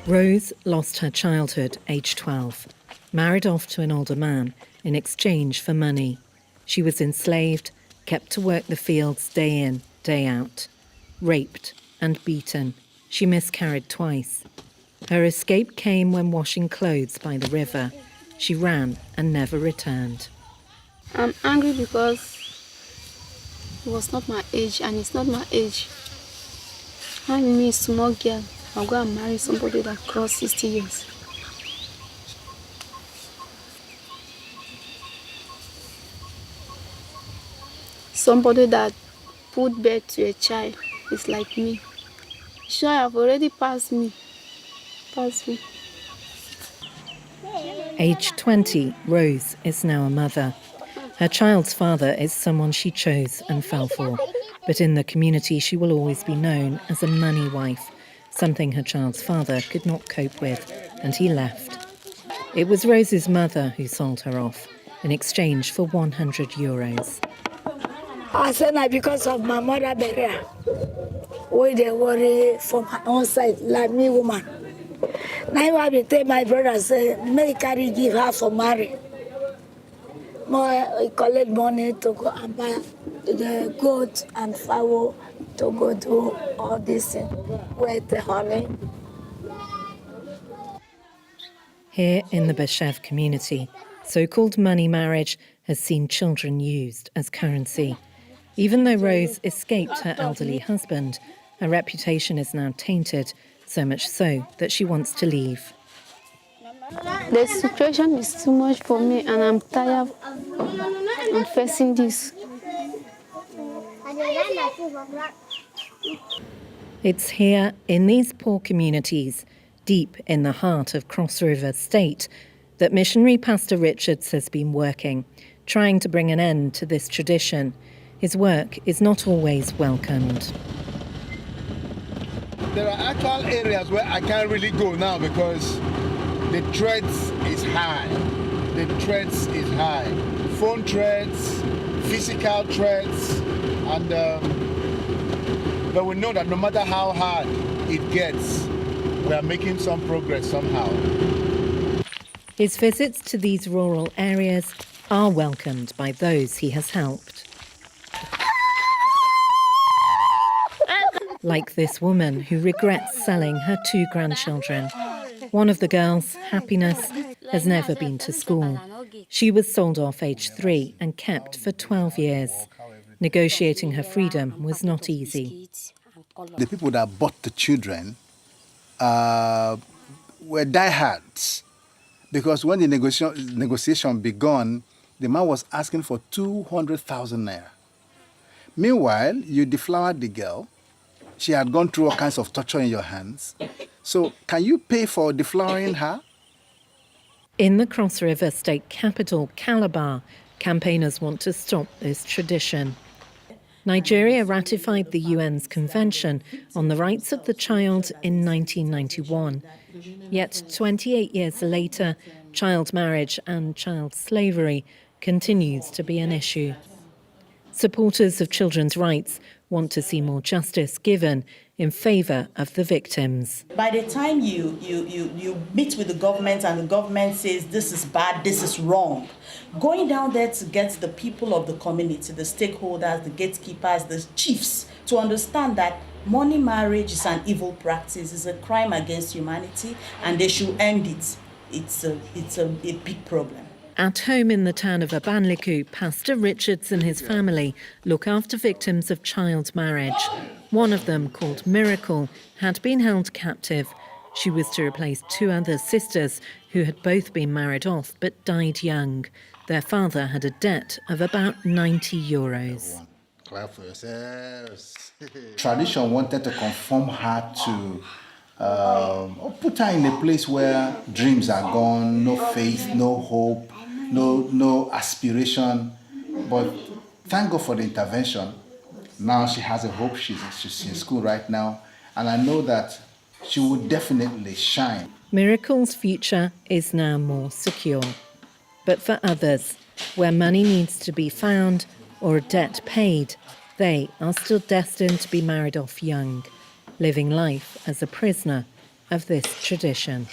Rose lost her childhood, aged 12, married off to an older man in exchange for money. She was enslaved, kept to work the fields day in, day out, raped and beaten. She miscarried twice. Her escape came when washing clothes by the river. She ran and never returned. I'm angry because it was not my age, and it's not my age. I'm a small girl. I'll go and marry somebody that crossed 60 years. Somebody that put birth to a child is like me. Sure, I've already passed me. Aged 20, Rose is now a mother. Her child's father is someone she chose and fell for. But in the community, she will always be known as a money wife, something her child's father could not cope with, and he left. It was Rose's mother who sold her off in exchange for €100. I said that because of my mother burial. Where they worry from her own side, like me woman. Now I will tell my brother, say, may carry give her for marry. More collect money to go and buy the goat and fowl to go do all this thing with the honey. Here in the Becheve community, so-called money marriage has seen children used as currency. Even though Rose escaped her elderly husband, her reputation is now tainted, so much so that she wants to leave. The situation is too much for me, and I'm tired of facing this. It's here, in these poor communities, deep in the heart of Cross River State, that missionary Pastor Richards has been working, trying to bring an end to this tradition. His work is not always welcomed. There are actual areas where I can't really go now because the threat is high. Phone threats, physical threats, and but we know that no matter how hard it gets, we are making some progress somehow. His visits to these rural areas are welcomed by those he has helped. Like this woman who regrets selling her 2 grandchildren. One of the girls, Happiness, has never been to school. She was sold off aged 3 and kept for 12 years. Negotiating her freedom was not easy. The people that bought the children were diehards, because when the negotiation began, the man was asking for 200,000 naira. Meanwhile, you deflowered the girl. She had gone through all kinds of torture in your hands. So can you pay for deflowering her? In the Cross River State capital, Calabar, campaigners want to stop this tradition. Nigeria ratified the UN's Convention on the Rights of the Child in 1991. Yet 28 years later, child marriage and child slavery continues to be an issue. Supporters of children's rights want to see more justice given in favour of the victims. By the time you meet with the government and the government says this is bad, this is wrong, going down there to get the people of the community, the stakeholders, the gatekeepers, the chiefs, to understand that money marriage is an evil practice, it's a crime against humanity, and they should end it. It's a big problem. At home in the town of Abanliku, Pastor Richards and his family look after victims of child marriage. One of them, called Miracle, had been held captive. She was to replace 2 other sisters who had both been married off but died young. Their father had a debt of about €90. Clap for yourselves. Tradition wanted to conform her to put her in a place where dreams are gone, no faith, no hope, no aspiration. But thank God for the intervention. Now she has a hope. She's in school right now, and I know that she will definitely shine. Miracle's future is now more secure. But for others, where money needs to be found or a debt paid, they are still destined to be married off young, living life as a prisoner of this tradition.